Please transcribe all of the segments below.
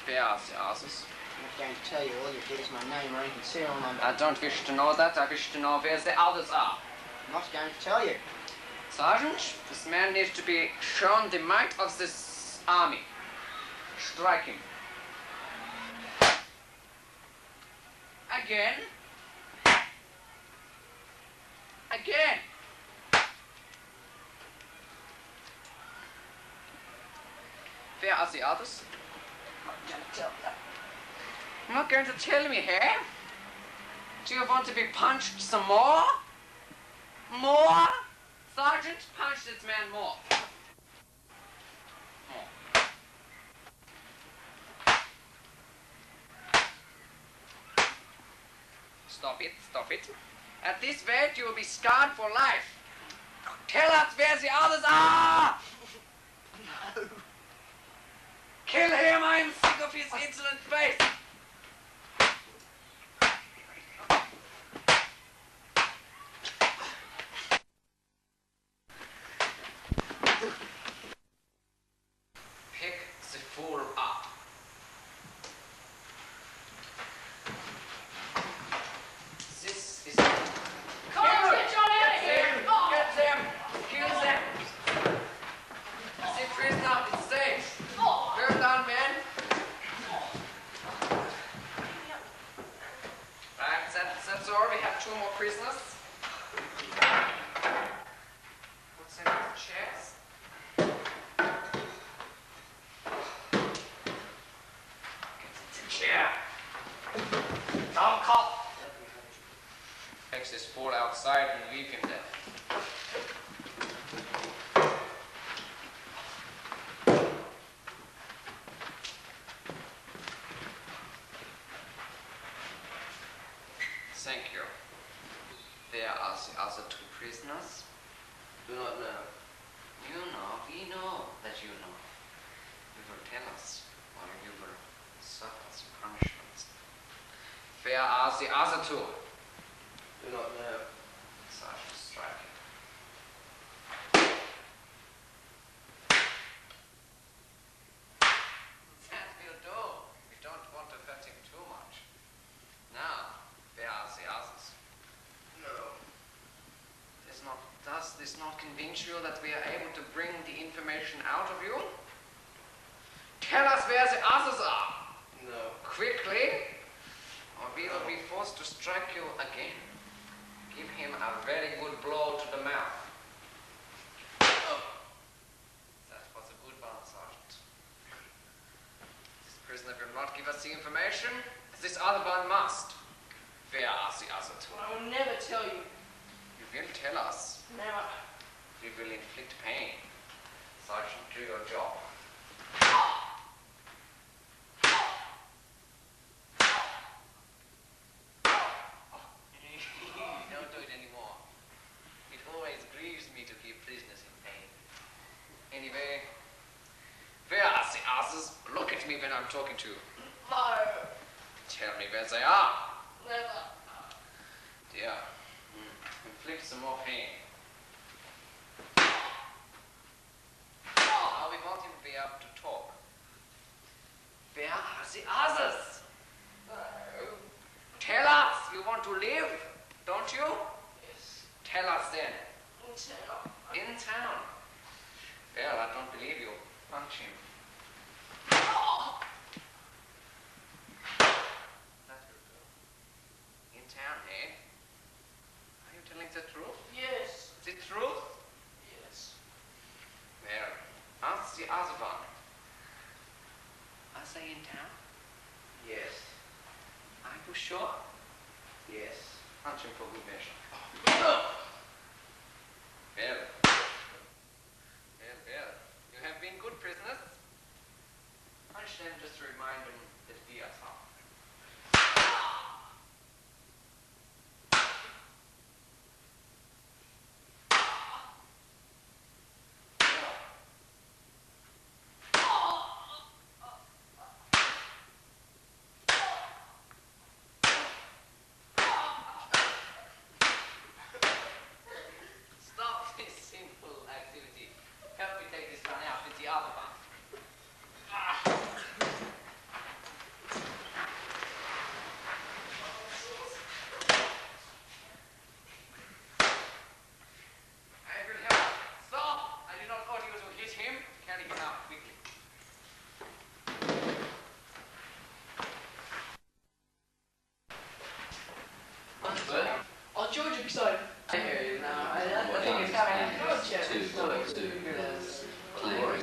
Wer ist der Asus? I'm not going to tell you. All you get is my name or even serial number. I don't wish to know that. I wish to know where the others are. I'm not going to tell you. Sergeant, this man needs to be shown the might of this army. Strike him. Again. Again. Where are the others? I'm not going to tell you. You're not going to tell me, hey? Do you want to be punched some more? More? Sergeant, punch this man more. More. Stop it, stop it. At this rate, you will be scarred for life. Tell us where the others are! No. Kill him, I am sick of his insolent face. Pick the fool up. This is... Colin, get John out of here! Oh. Get them! Kill them! The prisoner is safe. Oh. Well done, men. Right, that's all. We have 2 more prisoners. What's in the chairs? Get the chair. Don't call. Take this fool outside and leave him there. Thank you. Where are the other 2 prisoners? Do not know. You know, we know that you know. You will tell us, or you will suffer the punishments. Where are the other 2? Do not know. Sergeant, strike it. That will do. We don't want to hurt him too much. Now, where are the others? No. Does this not convince you that we are able to bring the information out of you? Tell us where the others are. No. Quickly, or we will be forced to strike you again. Give him a very good blow to the mouth. That was a good one, Sergeant. This prisoner will not give us the information. This other one must. Where are the other 2? I will never tell you. You will tell us. Never. We will inflict pain. Sergeant, do your job. Don't do it anymore. It always grieves me to keep prisoners in pain. Anyway, where are the others? Look at me when I'm talking to you. No. Tell me where they are. Never. Dear, inflict some more pain. Now we want him to be able to talk. Where are the others? Tell us, you want to live, don't you? Yes. Tell us then. In town. In town. Well, I don't believe you. Punch him. Oh. That will do. In town, eh? Are you telling the truth? Yes. The truth? Yes. Well, ask the other one. Are they in town? Yes. Are you sure? Yes. Punch him for good measure. Well. Well. You have been good prisoners. Punch them just to remind them that we are tough. Stop this quickly. Oh, George, I'm excited. I hear you now. I think it's coming. Oh,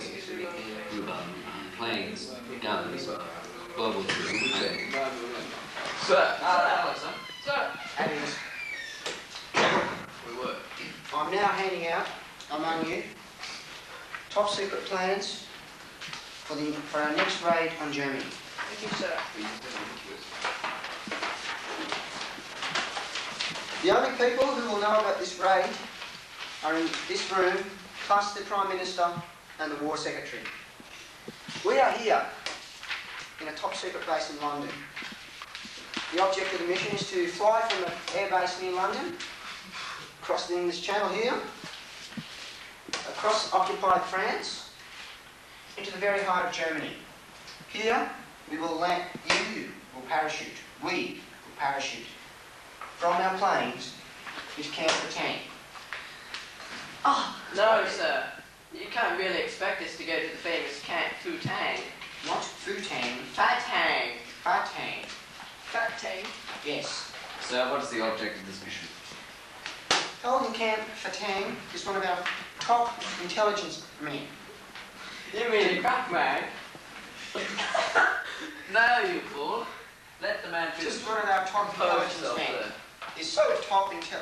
Planes, guns, global Sir. Alex, huh? Sir. Adams, We were. I'm now handing out among you top secret plans for our next raid on Germany. Thank you, sir. The only people who will know about this raid are in this room, plus the Prime Minister and the War Secretary. We are here in a top secret base in London. The object of the mission is to fly from an airbase near London, across the English Channel here, across occupied France, into the very heart of Germany. Here we will land, you will parachute, we will parachute from our planes is Camp Phatangs. Oh, no, sir. You can't really expect us to go to the famous Camp Phatangs. Not Phatangs, Phatangs. Phatangs. Phatangs. Yes. So what is the object of this mission? Held in Camp Phatangs is one of our top intelligence men. You mean a crack man? No, you fool. Let the man finish. Just one of our top intelligence yourself, men. sir. He's so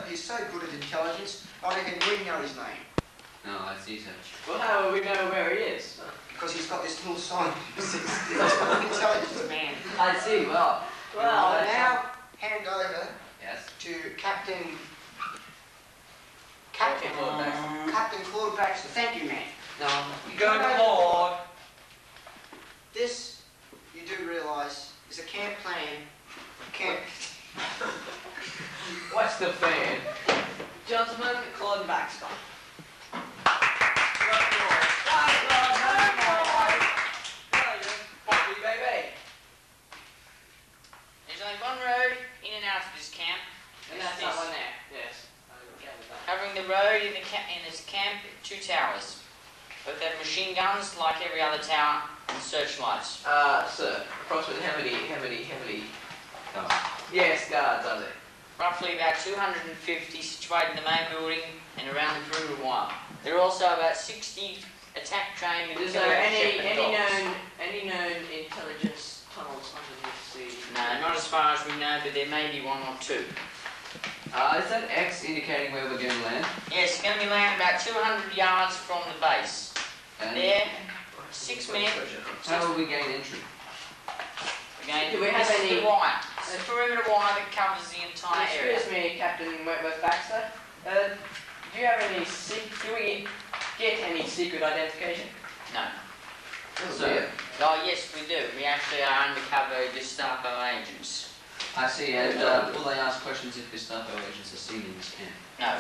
he's so good at intelligence, I reckon we know his name. No, I see, sir. Well, how will we know where he is? Because he's got this little sign. He's an intelligence man. I see, well. I'll now hand over Yes. to Captain Claude Baxter. Captain Claude Baxter. Thank you, man. No. Go aboard. This, you do realise, is a camp plan. Camp. What's the fan? Gentlemen, Colin Baxter. There's only one road in and out of this camp, And that's that one there. Yes. covering the road in this camp, 2 towers. Both have machine guns like every other tower and searchlights. Sir, approximately how many? No. Yes, guards are there. Roughly about 250 situated in the main building and around the perimeter wall. There are also about 60 attack trained Is there any dogs. known intelligence tunnels underneath the sea? No, not as far as we know, but there may be 1 or 2. Is that X indicating where we're going to land? Yes, it's going to be landing about 200 yards from the base. And There, 6 men. how will we gain entry? Again, Do we have this is any- the wire. It's the perimeter wire that covers the entire area. Excuse me, Captain Wentworth Baxter. Do you have any do we get any secret identification? No. So, Oh, yes, we do. We actually are undercover Gestapo agents. I see, and will they ask questions if Gestapo agents are seen in this camp? No,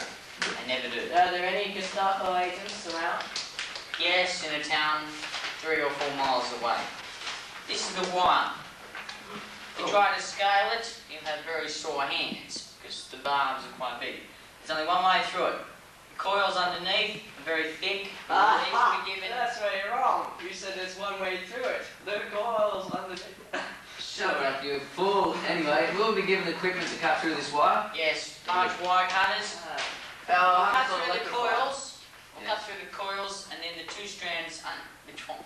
they never do. Are there any Gestapo agents around? Yes, in a town 3 or 4 miles away. This is the wire. If you try to scale it, you'll have very sore hands because the barbs are quite big. There's only one way through it. The coils underneath are very thick. These will be given. That's where you're wrong. You said there's one way through it. The coils underneath. Shut up, you fool. Anyway, we'll be given equipment to cut through this wire. Yes, large wire cutters. We'll cut through the coils. We'll cut through the coils, and then the 2 strands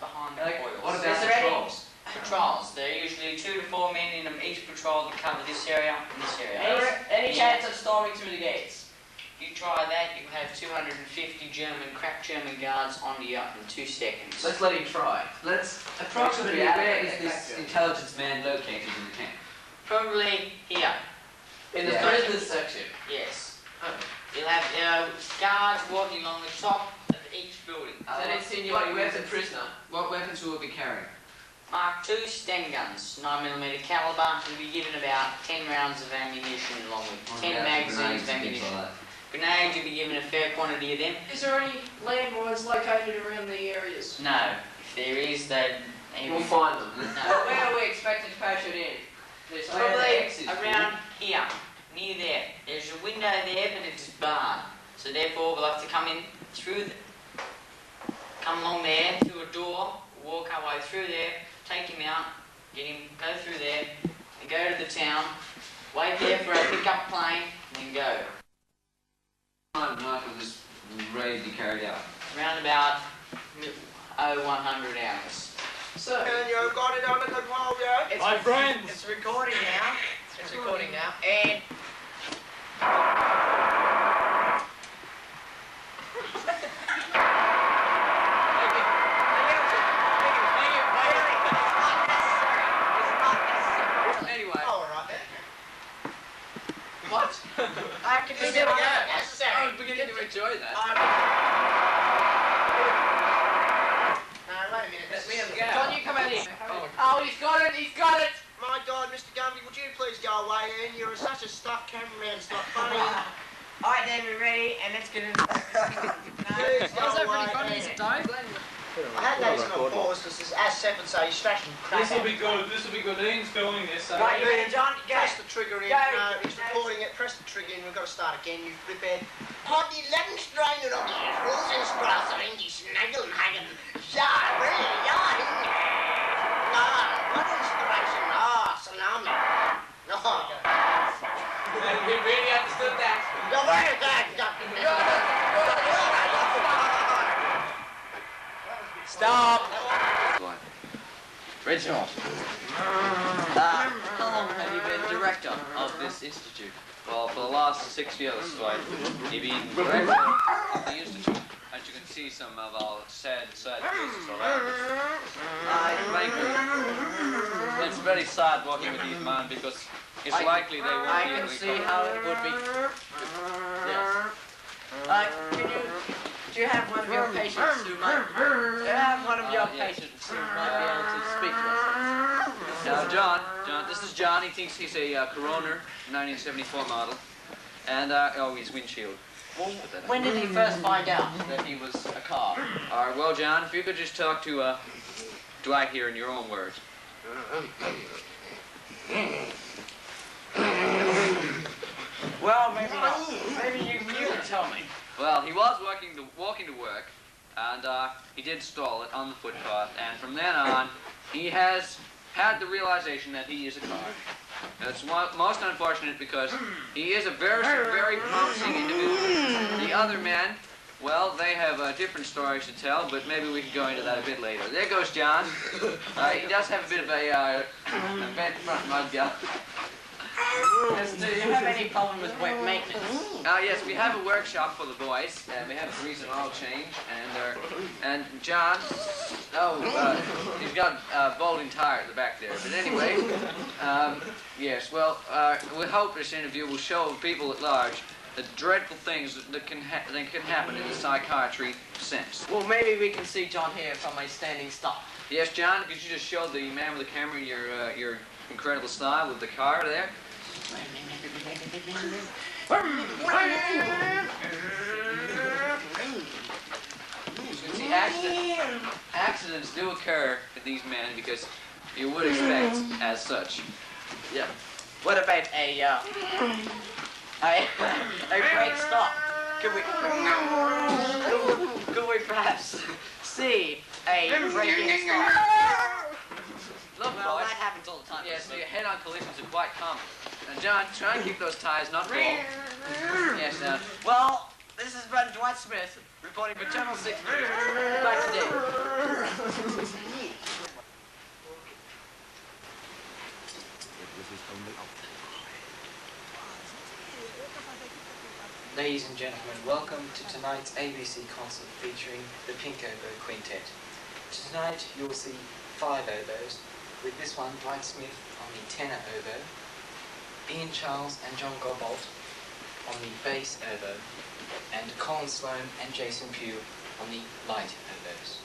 behind the coils. What Is about there any- patrols? Patrols. There are usually 2 to 4 men in each patrol to cover this area and this area. Any chance of storming through the gates? If you try that, you have 250 crack German guards on you in 2 seconds. Let's let him try. Approximately where is this intelligence man located in the camp? Probably here. In the Yeah. prisoners section. Yes. You'll have guards walking along the top of each building. Then insinuating where's the prisoner? What weapons will we be carrying? Mark II Sten guns, 9mm caliber, will be given about 10 rounds of ammunition along with 10 magazines of ammunition. Grenades, you'll be given a fair quantity of them. Is there any landmines located around the areas? No, if there is, then We'll find them. no. Where are we expected to parachute in? There's Probably around here, near there. There's a window there, but it's barred. So therefore, we'll have to come in through come along there through a door, walk our way through there, take him out, get him, go through there, and go to the town, wait there for a pickup plane, and then go. Time after this raid be carried out. Around about 100 hours. So, And you've got it under control, yeah? it's My friends! It's recording now. It's recording now. And Anyway, all right then. what? I can do that. I was beginning to enjoy that. Wait a minute. Let me have a go. John, you come out here. Oh, he's got it, he's got it! My God, Mr. Gumby, would you please go away then? You're such a stuffed cameraman, it's not funny. Alright then, we're ready, and let's get into Please go away. I had those on pause because as Seven say, he's strashing crap. This will be good. This will be good. Ian's filming this. So Right, you ready, John? Go. Press the trigger in. Go. No, he's recording it. Press the trigger in. We've got to start again. You've prepared. På de landstrøgne og de rosenstrasser ind i Snaggelhagen. Ja, really, ja, hende. Nå, rosenstrasser, nå, salami. Nå. We really understood that. Ja, hvad er det? Stop. Reginald. How long have you been director of this institute? Well, for the last 6 years, Dwight, you've been director of the institute. As you can see, some of our sad faces around us. Frankly, it's very sad working with these men because it's likely they won't I be can able to see recover. how it would be. Yes. Do you have one of your patients who might? Do you have one of your yes. patients who might be able to speak to us? Now, John, this is John. He thinks he's a Coroner, 1974 model, and his windshield. Well, when did he first find out that he was a car? All right, well, John, if you could just talk to Dwight here in your own words. Well, maybe you can tell me. Well, he was walking to work, and he did stall it on the footpath, and from then on, he has had the realization that he is a car. It's most unfortunate because he is a very, very promising individual. The other men, well, they have different stories to tell, but maybe we can go into that a bit later. There goes John. He does have a bit of a bent front mud guard. Do you have any problem with wet maintenance? Yes, we have a workshop for the boys, and we have a grease and oil change, and John, he's got a bolting tire at the back there. But anyway, yes, well, we hope this interview will show people at large the dreadful things that can happen in the psychiatry sense. Well, maybe we can see John here from a standing start. Yes, John, could you just show the man with the camera your incredible style with the car there? See, accidents do occur with these men because you would expect as such. Yeah. What about a brake stop? Could we perhaps see a braking stop? Look, Well, boys. that happens all the time. Yeah, see, head-on collisions are quite common. Now, John, try and keep those tires not full. Yes, now. Well, this is Dwight Smith reporting for Channel 6 News. Back to Dave. Ladies and gentlemen, welcome to tonight's ABC concert featuring the Pink Oboe Quintet. Tonight you'll see 5 oboes, with this one, Dwight Smith, on the tenor oboe, Ian Charles and John Godbolt on the bass oboe, and Colin, Sloan and Jason Pugh on the light oboes.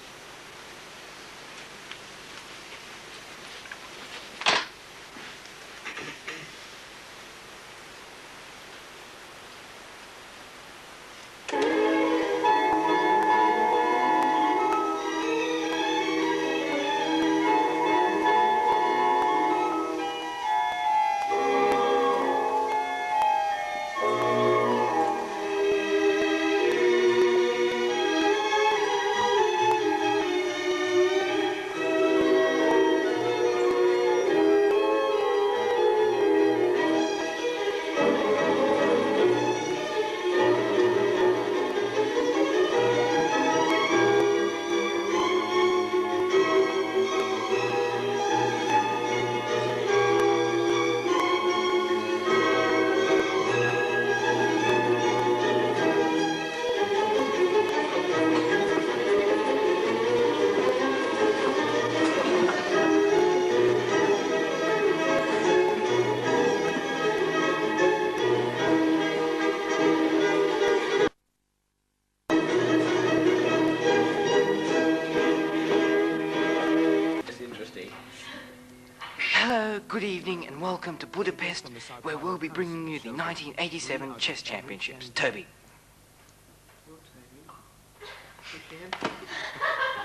Hello, good evening, and welcome to Budapest, where we'll be bringing you the 1987 Chess Championships. Toby.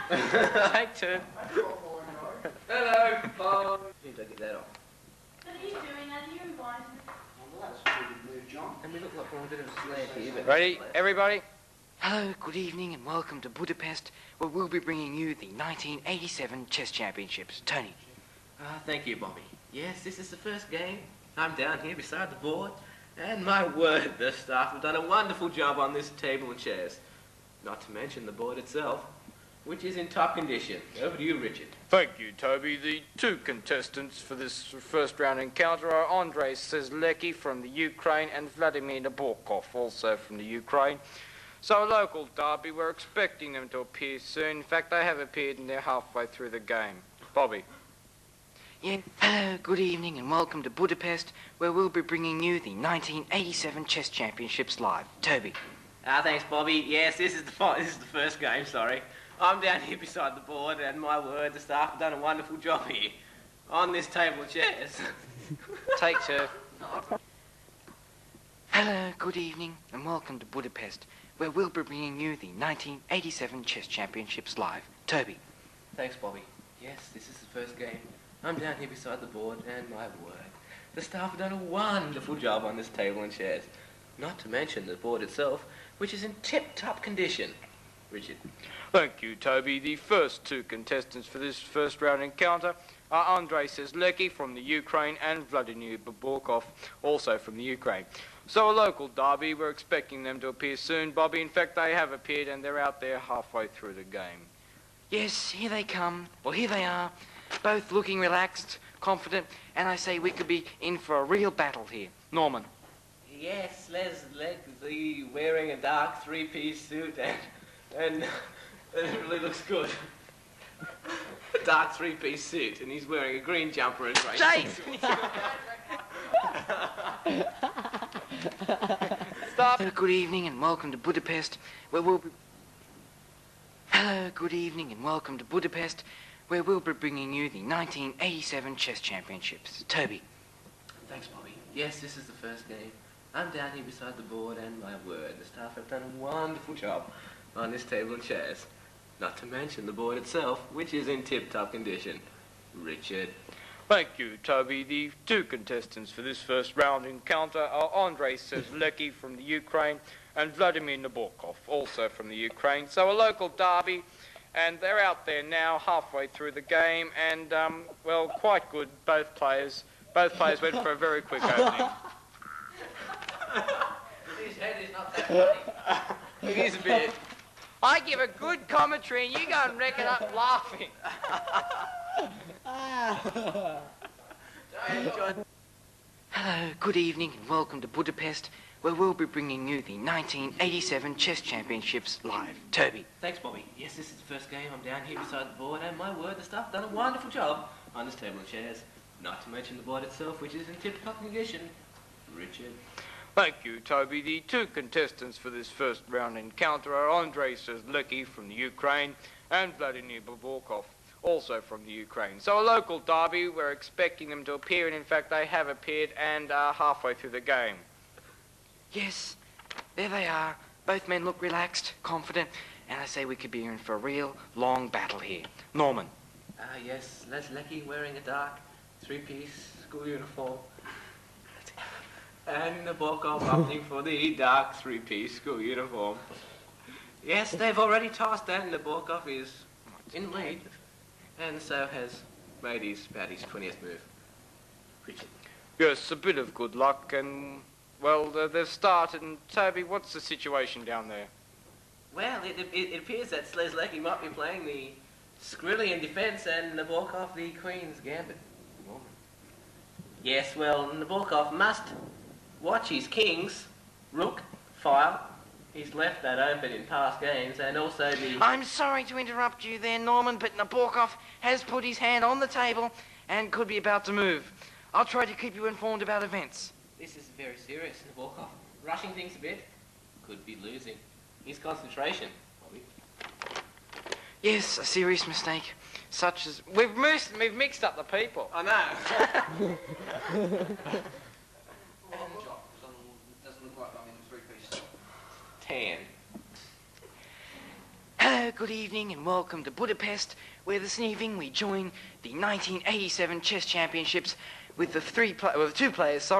Take two. Hello, Colin. Need to get that off. What are you doing? Are you invited? Well, that was a pretty good move, John. And we look like we're a bit of a slab here, but... Ready, everybody? Hello, good evening, and welcome to Budapest, where we'll be bringing you the 1987 Chess Championships. Tony. Thank you, Bobby. Yes, this is the first game. I'm down here beside the board, and my word, the staff have done a wonderful job on this table and chairs. Not to mention the board itself, which is in top condition. Over to you, Richard. Thank you, Toby. The two contestants for this first round encounter are Andrei Seslecki from the Ukraine and Vladimir Nabokov, also from the Ukraine. So a local derby, we're expecting them to appear soon. In fact, they have appeared and they're halfway through the game. Bobby. Yeah. Hello, good evening, and welcome to Budapest, where we'll be bringing you the 1987 Chess Championships live. Toby. Thanks, Bobby. Yes, this is the first game, sorry. I'm down here beside the board, and my word, the staff have done a wonderful job here on this table of chairs. Take two. Hello, good evening, and welcome to Budapest, where we'll be bringing you the 1987 Chess Championships live. Toby. Thanks, Bobby. Yes, this is the first game. I'm down here beside the board, and my word, the staff have done a wonderful job on this table and chairs. Not to mention the board itself, which is in tip-top condition. Richard. Thank you, Toby. The first two contestants for this first round encounter are Andrei Seslecki from the Ukraine and Vladimir Nabokov, also from the Ukraine. So a local derby, we're expecting them to appear soon, Bobby. In fact, they have appeared and they're out there halfway through the game. Yes, here they come. Well, here they are, both looking relaxed, confident, and I say we could be in for a real battle here. Norman. Yes, Leslie wearing a dark three-piece suit and it really looks good. A dark three-piece suit, and he's wearing a green jumper and grey. Chase! Stop. Good evening and welcome to Budapest, where we'll be... Hello, good evening and welcome to Budapest, where we'll be bringing you the 1987 Chess Championships. Toby. Thanks, Bobby. Yes, this is the first game. I'm down here beside the board, and my word, the staff have done a wonderful job on this table and chairs. Not to mention the board itself, which is in tip-top condition. Richard. Thank you, Toby. The two contestants for this first round encounter are Andrei Seslecki from the Ukraine and Vladimir Nabokov, also from the Ukraine. So a local derby, and they're out there now halfway through the game, and, well, quite good, both players. Both players went for a very quick opening. His head is not that funny. It is a bit. I give a good commentary and you go and wreck it up laughing. Hello, good evening and welcome to Budapest, where we'll be bringing you the 1987 Chess Championships live. Toby. Thanks, Bobby. Yes, this is the first game. I'm down here beside the board, and my word, the staff have done a wonderful job on this table and chairs. Not to mention the board itself, which is in tip-top condition. Richard. Thank you, Toby. The two contestants for this first round encounter are Andrei Seslecki from the Ukraine and Vladimir Nabokov, also from the Ukraine. So a local derby, we're expecting them to appear, and in fact they have appeared and are halfway through the game. Yes, there they are. Both men look relaxed, confident, and I say we could be in for a real long battle here. Norman. Yes, Leslie wearing a dark three-piece school uniform. And Nabokov opting for the dark three-piece school uniform. Yes, they've already tossed, and Nabokov is in lead, and so has made about his 20th move. Richard. Yes, a bit of good luck, and, well, they've started. And Toby, what's the situation down there? Well, it appears that Seslecki might be playing the Skrillian defence and Nabokov the Queen's Gambit. Yes, well, Nabokov must watch his kings, rook, file. He's left that open in past games, and also the... I'm sorry to interrupt you there, Norman, but Nabokov has put his hand on the table and could be about to move. I'll try to keep you informed about events. This is very serious, Nabokov. Rushing things a bit, could be losing his concentration. Bobby. Yes, a serious mistake, such as we've mixed up the people. I know. Doesn't look like I'm in a three-piece. 10. Hello, good evening, and welcome to Budapest, where this evening we join the 1987 Chess Championships with the two players,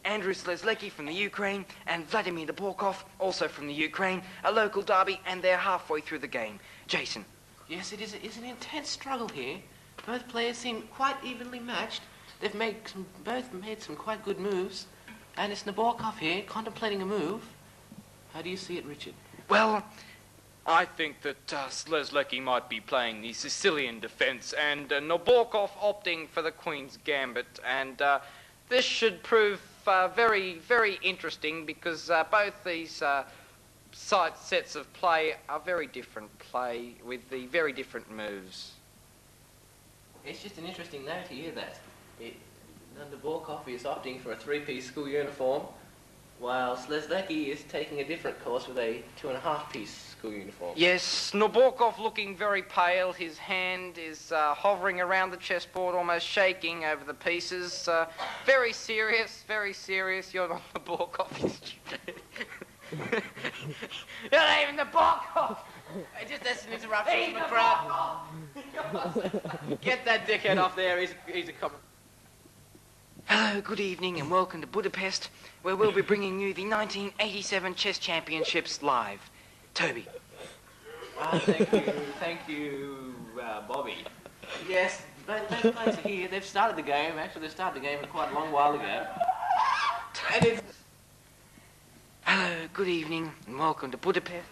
Andrew Slezlecki from the Ukraine and Vladimir Naborkov, also from the Ukraine, a local derby, and they're halfway through the game. Jason. Yes, it is an intense struggle here. Both players seem quite evenly matched. They've both made some quite good moves. And it's Naborkov here, contemplating a move. How do you see it, Richard? Well, I think that Slezlecki might be playing the Sicilian defence and Naborkov opting for the Queen's Gambit. And this should prove very, very interesting because both these sets of play are very different play with the very different moves. It's just an interesting note here that Naborkov is opting for a three-piece school uniform, while Slezlecki is taking a different course with a 2.5-piece school uniform. Yes, Naborkov looking very pale. His hand is hovering around the chessboard, almost shaking over the pieces. Very serious, very serious. You're not Naborkov. You're not even Naborkov. Just that's an interruption from the crowd. Get that dickhead off there. He's a cop. Hello, good evening, and welcome to Budapest, where we'll be bringing you the 1987 Chess Championships live. Toby. Thank you, Bobby. Yes, both players are here. They've started the game. Actually, they started the game quite a long while ago. And it's... Hello, good evening, and welcome to Budapest.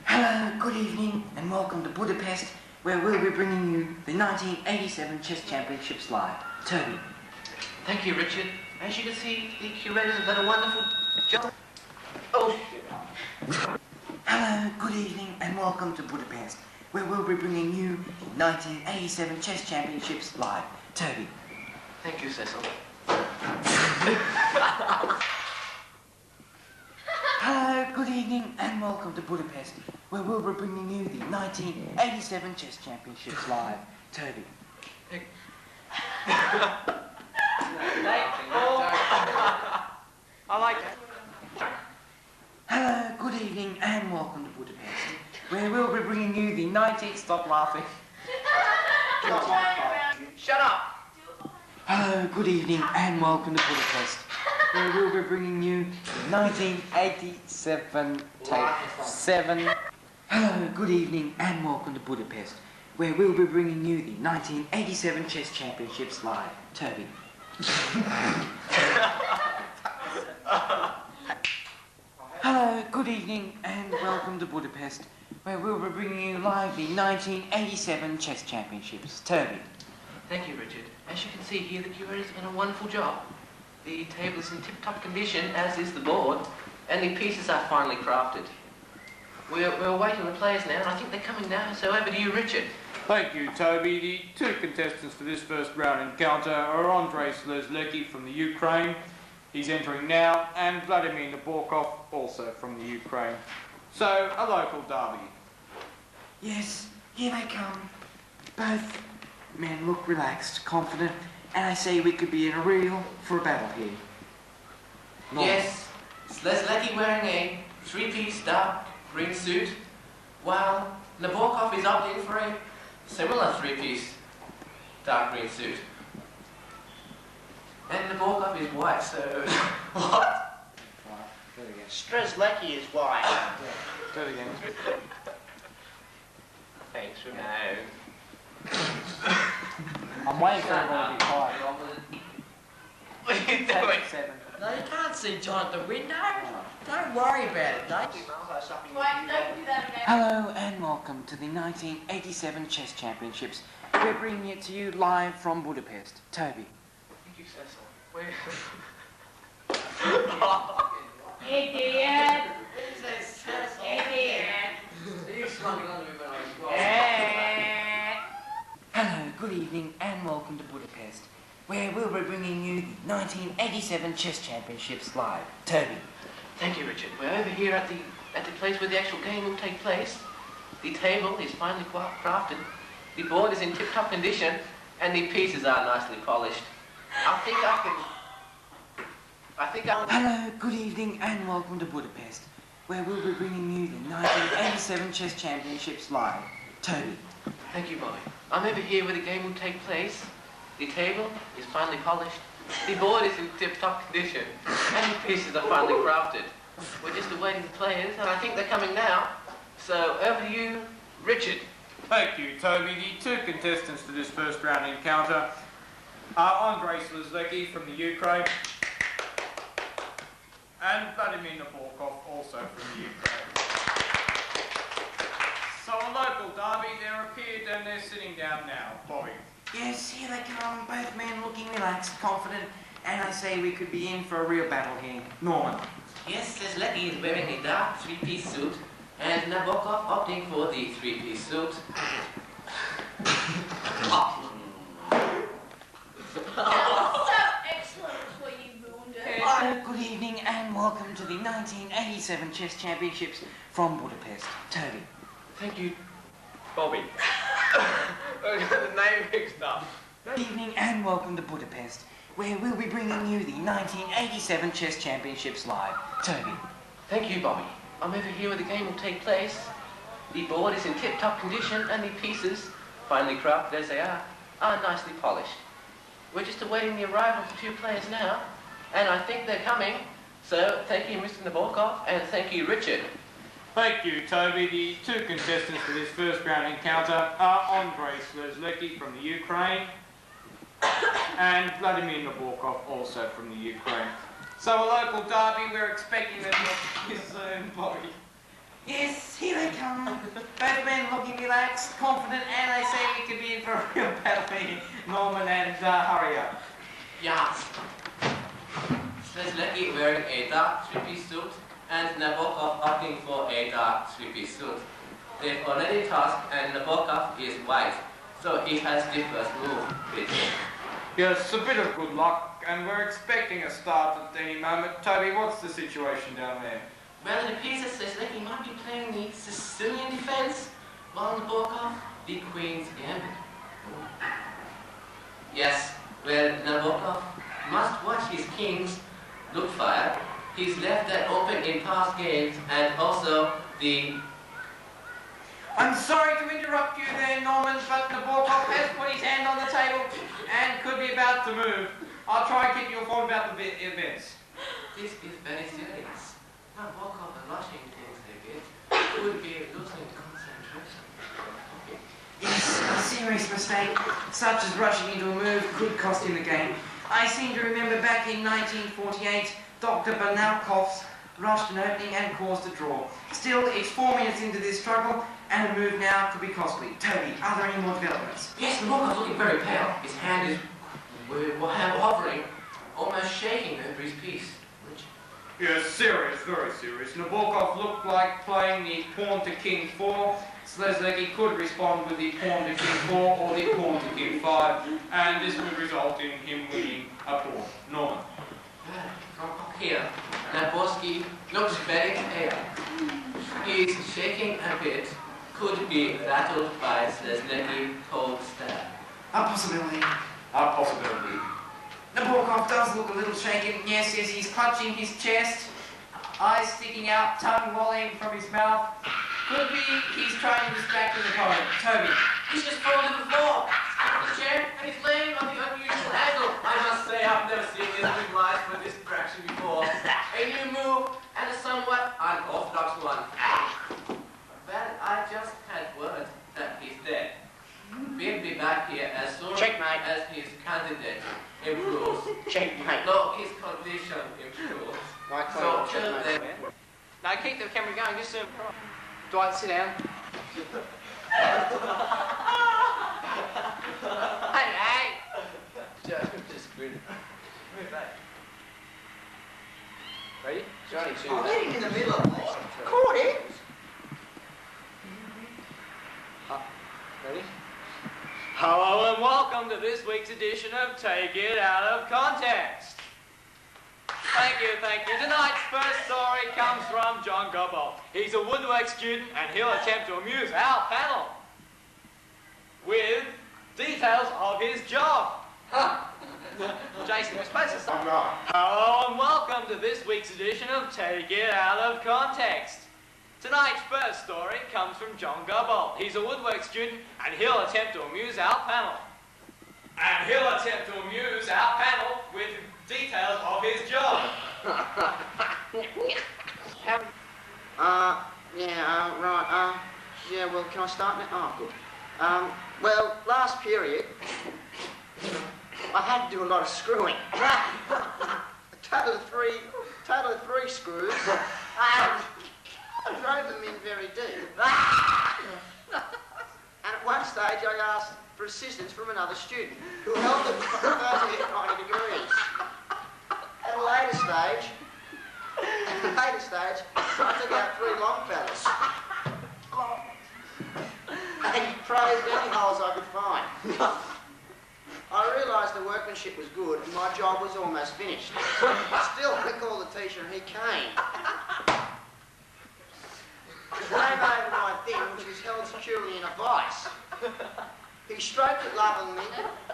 Hello, good evening, and welcome to Budapest, where we'll be bringing you the 1987 Chess Championships live. Toby. Thank you, Richard. As you can see, the curators have done a wonderful job. Oh, shit. Hello, good evening, and welcome to Budapest, where we'll be bringing you the 1987 Chess Championships live. Toby. Thank you, Cecil. Hello, good evening, and welcome to Budapest, where we'll be bringing you the 1987 Chess Championships live. Toby. I like that. Hello, good evening, and welcome to Budapest, where we'll be bringing you the 19... Stop laughing. Shut up. Hello, good evening, and welcome to Budapest, where we'll be bringing you the 1987 tape 7. Hello, good evening, and welcome to Budapest, where we'll be bringing you the 1987 Chess Championships live. Toby. Hello, good evening, and welcome to Budapest, where we'll be bringing you live the 1987 Chess Championships. Toby. Thank you, Richard. As you can see here, the curators have done a wonderful job. The table is in tip-top condition, as is the board, and the pieces are finely crafted. We're awaiting the players now, and I think they're coming now, so over to you, Richard. Thank you, Toby. The two contestants for this first round encounter are Andrei Slezlecki from the Ukraine. He's entering now, and Vladimir Naborkov, also from the Ukraine. So, a local derby. Yes, here they come. Both men look relaxed, confident, and I say we could be in a reel for a battle here. Yes, Slezlecki wearing a three-piece dark green suit, while Naborkov is opting for a similar three-piece dark green suit. And Naborkov is white, so... What? Slezlecki is white. Do it again. Thanks for now. I'm waiting for everyone to be quiet. What are you doing? 7. No, you can't see John at the window. Don't worry about it, don't you? Dwight, don't do that again. Hello and welcome to the 1987 Chess Championships. We're bringing it to you live from Budapest. Toby. Thank you, Cecil. Where? Idiot! Hello, good evening and welcome to Budapest, where we'll be bringing you the 1987 Chess Championships live. Toby. Thank you, Richard. We're over here at the place where the actual game will take place. The table is finely crafted, the board is in tip-top condition, and the pieces are nicely polished. Hello, good evening, and welcome to Budapest, where we'll be bringing you the 1987 Chess Championships live. Toby. Thank you, Bobby. I'm over here where the game will take place. The table is finely polished, the board is in tip-top condition, and the pieces are finely crafted. We're just awaiting the players, and I think they're coming now. So, over to you, Richard. Thank you, Toby. The two contestants for this first round encounter are Andrei Slezlecki from the Ukraine and Vladimir Nabokov, also from the Ukraine. So a local derby, they're appeared and they're sitting down now. Bobby. Yes, here they come, both men looking relaxed, confident, and I say we could be in for a real battle here. Norman. Yes, Slezlecki is wearing a dark three-piece suit, and Nabokov opting for the three-piece suit. Good evening and welcome to the 1987 Chess Championships from Budapest. Toby. Thank you, Bobby. I got the name mixed up. Good evening and welcome to Budapest, where we'll be bringing you the 1987 Chess Championships live. Toby. Thank you, Bobby. I'm over here where the game will take place. The board is in tip-top condition and the pieces, finely crafted as they are nicely polished. We're just awaiting the arrival of the two players now, and I think they're coming. So, thank you, Mr. Nabokov, and thank you, Richard. Thank you, Toby. The two contestants for this first round encounter are Andrei Slezlecki from the Ukraine and Vladimir Nabokov, also from the Ukraine. So a local derby, we're expecting them to be soon, Bobby. Yes, here they come. Both men looking relaxed, confident, and I say we could be in for a real battle here. Norman and hurry up. Yes. Slezlecki wearing a dark three-piece suit and Nabokov opting for a dark three-piece suit. They've already tossed and Nabokov is white, so he has the first move. Yes, a bit of good luck, and we're expecting a start at any moment. Toby, what's the situation down there? Well, it appears that Slezlecki might be playing the Sicilian defense, while Nabokov the Queen's Gambit. Yes, well, Nabokov must watch his kings look fire. He's left that open in past games, and also the... I'm sorry to interrupt you there, Norman, but Nabokov has put his hand on the table and could be about to move. I'll try and keep you informed about the events. This is very serious. Nabokov and rushing things they get could be losing concentration. Yes, a serious mistake, such as rushing into a move, could cost him the game. I seem to remember back in 1948, Dr. Banalkov's rushed an opening and caused a draw. Still, it's 4 minutes into this struggle, and a move now could be costly. Toby, are there any more developments? Yes, Nabokov's looking very pale. His hand is hovering, almost shaking over his piece. Yes, serious, very serious. Nabokov looked like playing the pawn to king 4. Slezlecki could respond with the pawn to king 4 or the pawn to king 5, and this would result in him winning a pawn. Norman. From up here, Naborsky looks very pale. He is shaking a bit. Could be rattled by Slezlecki's cold stab. A possibility. A possibility. Nabokov does look a little shaken. Yes, he's clutching his chest, eyes sticking out, tongue lolling from his mouth. Could be he's trying to distract his opponent. Toby. He's just fallen to the floor. The chair, and he's laying on the unusual angle. I must say, I've never seen anything like for distraction before. A new move, and a somewhat unorthodox one. Well, I just had word that he's dead. We'll be back here as soon as his candidate improves. Checkmate. No, his condition improves. So, till then... Now keep the camera going, just Dwight, sit down. Hey! Just grin. Move back. Ready? Johnny, two. I'm getting in the middle of this. Caught it! Ready? Hello and welcome to this week's edition of Take It Out of Context. Thank you, thank you. Tonight's first story comes from John Godbolt. He's a woodwork student and he'll attempt to amuse our panel with details of his job. Jason, we're supposed to start. Hello and welcome to this week's edition of Take It Out of Context. Tonight's first story comes from John Godbolt. He's a woodwork student and he'll attempt to amuse our panel. And he'll attempt to amuse our panel with details of his job. Yeah, well, can I start now? Oh, good. Well, last period, I had to do a lot of screwing. A total of three screws. I drove them in very deep. And at one stage, I asked for assistance from another student who held them for 30 to 90 degrees. At a later stage, I took out 3 long fellas and probed any holes I could find. I realised the workmanship was good and my job was almost finished. Still, I called the teacher and he came. He came over my thing, which was held securely in a vice. He stroked it lovingly,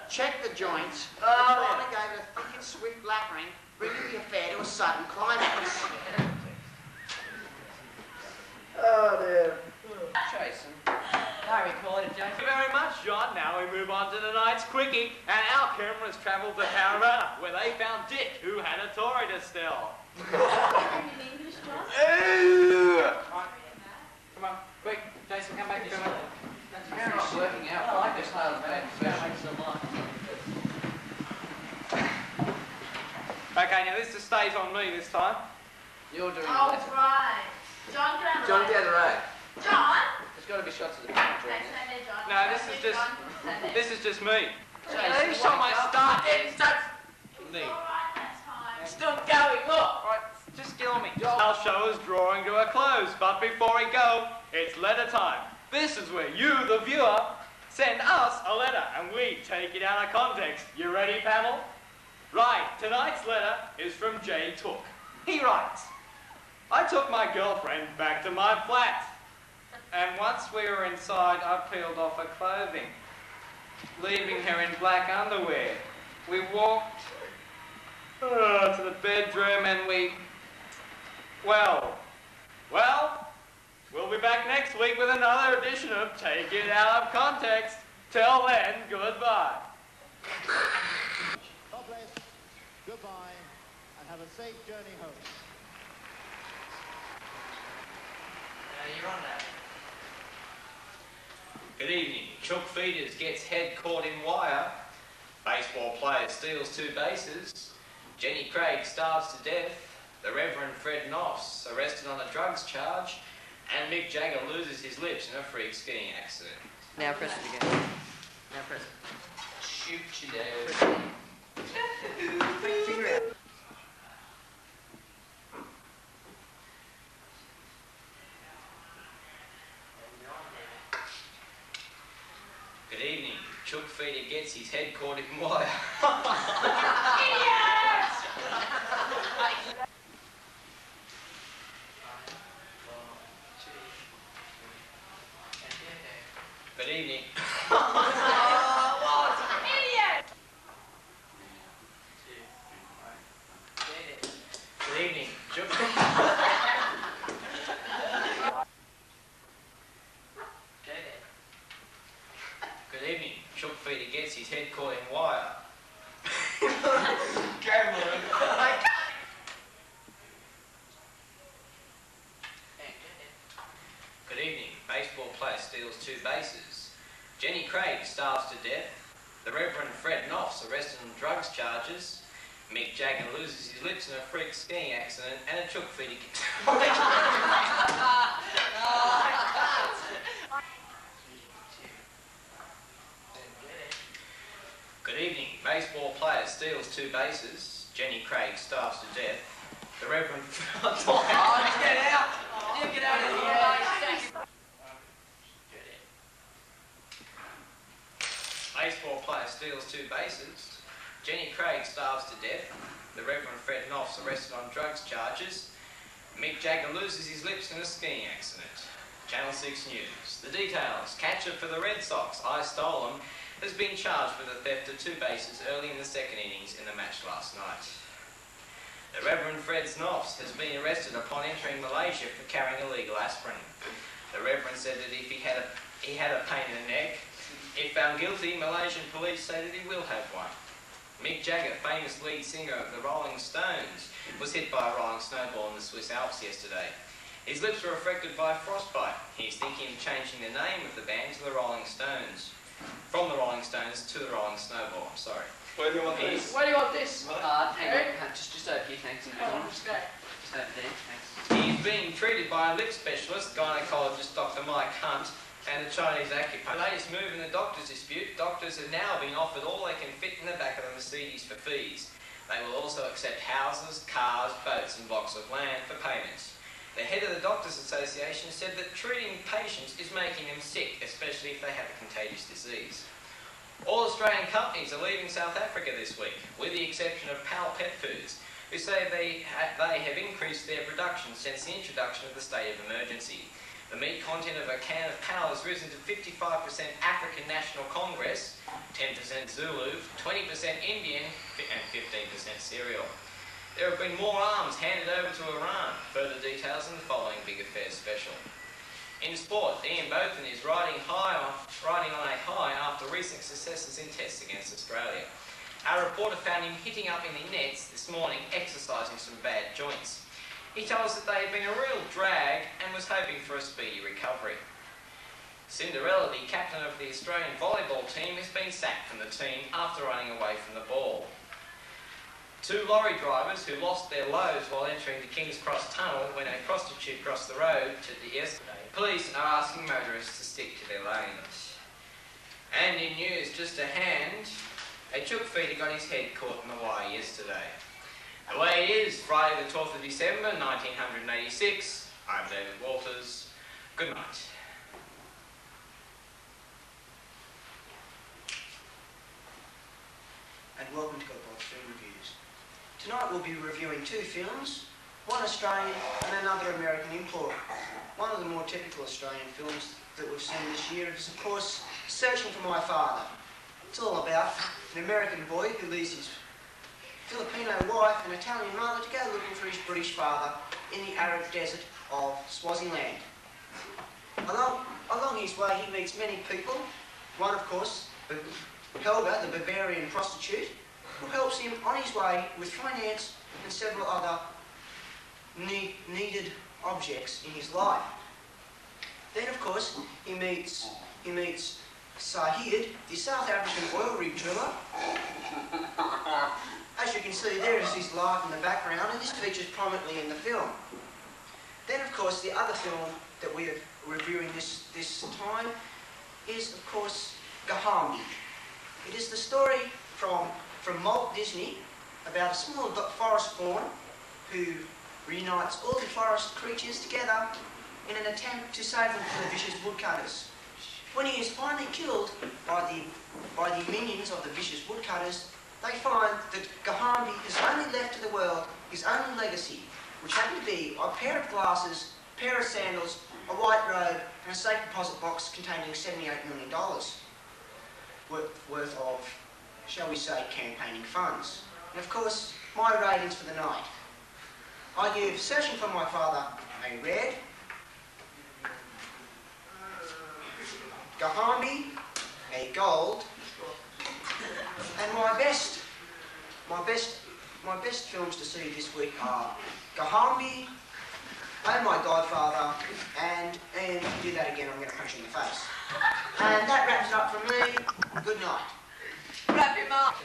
checked the joints, and finally gave it a thick and swift lacquering, bringing the affair to a sudden climax. Oh dear. Jason. No recorded, Jason. Thank you very much, John. Now we move on to tonight's quickie, and our cameras travelled to Parramatta, where they found Dick, who had a Tory to steal. In English class? Come on, quick, Jason, come back this way. It's not working out. I like this whole bag. Okay, now this just stays on me this time. You're doing Oh, the lesson. right. John, get out of the John, way. get out of the road. John? There's got to be shots of the picture. Okay, stand there, John. No, this is just me. Every time I start, it starts. It's all right that time. Still going, look. Right, just get on me. Our show is drawing to a close, but before we go, it's letter time. This is where you, the viewer, send us a letter and we take it out of context. You ready, panel? Right, tonight's letter is from Jay Took. He writes, I took my girlfriend back to my flat, and once we were inside, I peeled off her clothing, leaving her in black underwear. We walked to the bedroom and well, we'll be back next week with another edition of Take It Out of Context. Till then, goodbye. God bless, goodbye, and have a safe journey home. You're on that. Good evening. Chook Feeders gets head caught in wire. Baseball player steals 2 bases. Jenny Craig starves to death. The Reverend Fred Noss arrested on a drugs charge. And Mick Jagger loses his lips in a freak skiing accident. Now press it again. Now press it. Shoot you there. Figure it out. Good evening. Chook Feeder gets his head caught in wire. Good evening. Good evening. Chook Good evening. Chook Feeder gets his head caught in wire. Good evening. Baseball player steals 2 bases. Jenny Craig starves to death. The Reverend Fred Noss arrested on drugs charges. Mick Jagger loses his lips in a freak skiing accident, and a chook feeder gets... Good evening. Baseball player steals 2 bases. Jenny Craig starves to death. The Reverend... Get out! You get out of here! Baseball player steals 2 bases. Jenny Craig starves to death. The Reverend Fred Knopf's arrested on drugs charges. Mick Jagger loses his lips in a skiing accident. Channel 6 News. The details. Catcher for the Red Sox, I Stole 'Em, has been charged with the theft of 2 bases early in the second innings in the match last night. The Reverend Fred Knopf has been arrested upon entering Malaysia for carrying illegal aspirin. The Reverend said that if he had a pain in the neck, if found guilty, Malaysian police say that he will have one. Mick Jagger, famous lead singer of the Rolling Stones, was hit by a rolling snowball in the Swiss Alps yesterday. His lips were affected by frostbite. He's thinking of changing the name of the band to the Rolling Stones. From the Rolling Stones to the Rolling Snowball, I'm sorry. Where do you want this? Where do you want this? Hang on, just over here, thanks. Just go. Just over there, thanks. He's being treated by a lip specialist, gynaecologist Dr. Mike Hunt, and a Chinese acupuncturist. The latest move in the doctors' dispute, doctors are now being offered all they can fit in the back of the Mercedes for fees. They will also accept houses, cars, boats and blocks of land for payments. The head of the Doctors Association said that treating patients is making them sick, especially if they have a contagious disease. All Australian companies are leaving South Africa this week, with the exception of Pal Pet Foods, who say they have increased their production since the introduction of the state of emergency. The meat content of a can of Pal has risen to 55% African National Congress, 10% Zulu, 20% Indian, and 15% cereal. There have been more arms handed over to Iran. Further details in the following Big Affairs special. In sport, Ian Botham is riding on a high after recent successes in tests against Australia. Our reporter found him hitting up in the nets this morning, exercising some bad joints. He told us that they had been a real drag and was hoping for a speedy recovery. Cinderella, the captain of the Australian volleyball team, has been sacked from the team after running away from the ball. 2 lorry drivers who lost their loads while entering the King's Cross Tunnel when a prostitute crossed the road yesterday. Police are asking motorists to stick to their lanes. And in news just to hand, a chook feeder got his head caught in the wire yesterday. The way it is, Friday the 12th of December, 1986. I'm David Walters. Good night. And welcome to Godbolt's Film Reviews. Tonight we'll be reviewing 2 films, one Australian and another American import. One of the more typical Australian films that we've seen this year is, of course, Searching for My Father. It's all about an American boy who leaves his Filipino wife and Italian mother to go looking for his British father in the arid desert of Swaziland. Along his way he meets many people, one of course, Helga, the Bavarian prostitute, who helps him on his way with finance and several other needed objects in his life. Then, of course, he meets Sahid, the South African oil rig driller. As you can see, there is his life in the background, and this features prominently in the film. Then, of course, the other film that we are reviewing this time is, of course, Gahambi. It is the story from Walt Disney about a small forest faun who reunites all the forest creatures together in an attempt to save them from the vicious woodcutters. When he is finally killed by the minions of the vicious woodcutters, they find that Gahambi has only left to the world his only legacy, which happened to be a pair of glasses, a pair of sandals, a white robe, and a safe deposit box containing $78 million worth of, shall we say, campaigning funds. And of course, my ratings for the night. I give Searching for My Father a red, Gahambi a gold, and my best films to see this week are Gahambi, Oh My Godfather, and if you do that again, I'm going to punch you in the face. And that wraps it up from me. Good night. Wrap him up.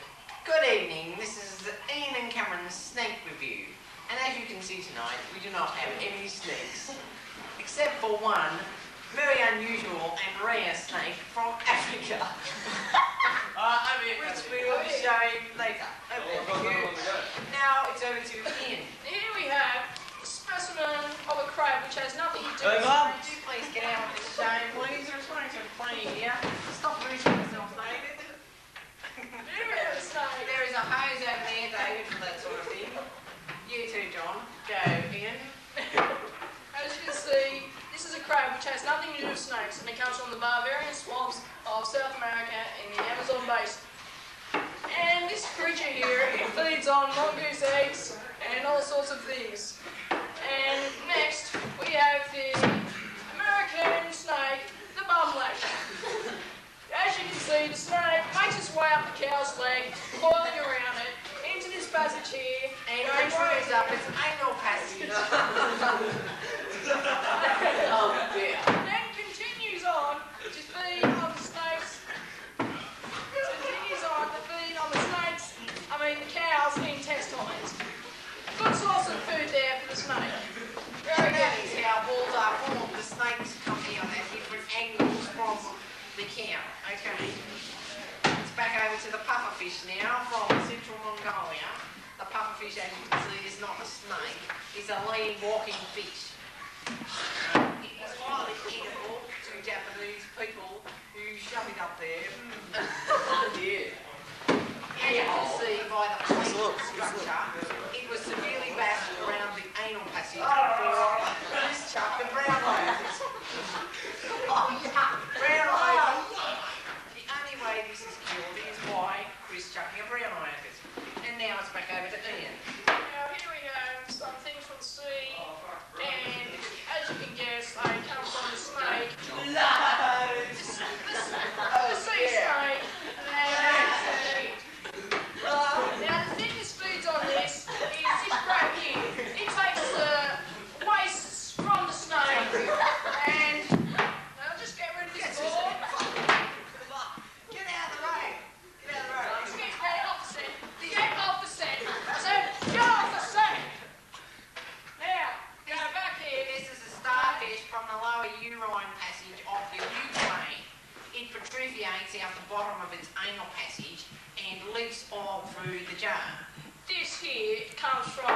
Good evening. This is Ian and Cameron's Snake Review. And as you can see tonight, we do not have any snakes, except for one very unusual and rare snake from Africa, which we will be showing later. Now it's over to Ian. Here we have a specimen of a crab which has nothing to do Hey, with Mum. Would you please get out of this shame, please? We're trying to play here. Stop losing yourself, David. Here is a snake. There is a Go, Ian. As you can see, this is a crab which has nothing to do with snakes, and it comes from the Bavarian swamps of South America in the Amazon basin. And this creature here, it feeds on mongoose eggs and all sorts of things. And next, we have the American snake, the bumlash. As you can see, the snake makes its way up the cow's leg, coiling around it, into this passage here. And it goes up its anal passage. Oh dear. Then continues on to feed on the snakes. Continues on to feed on the snakes, the cow's intestines. Good source of food there for the snake. Very That good. is how balls are formed. The snakes come down at different angles from the cow. Okay. It's back over to the pufferfish now from central Mongolia. The pufferfish, as you can see, is not a snake. It's a lean walking fish. It is highly eatable to Japanese people who shove it up there. Oh dear. As you can see by the plate structure, it was severely bashed around the anal passage for this chuck and brown layers. Brown layers. The only way this is killed is by Chris chucking a brown eye at it. And now it's back over to Ian. Now here we have some things from the sea, and as you can guess, they come from the snake. The sea snake. Now the thing this feeds on this is this crab here. It takes the wastes from the snake, and I'll just get rid of this ball. Get out of the way. Get out of the way. Get off the set. Get off the set. So get off the set. Now, go back here. This is a starfish from the lower urine passage of the Ukraine. It protruviates out the bottom of its anal passage and leaks oil through the jar. This here comes from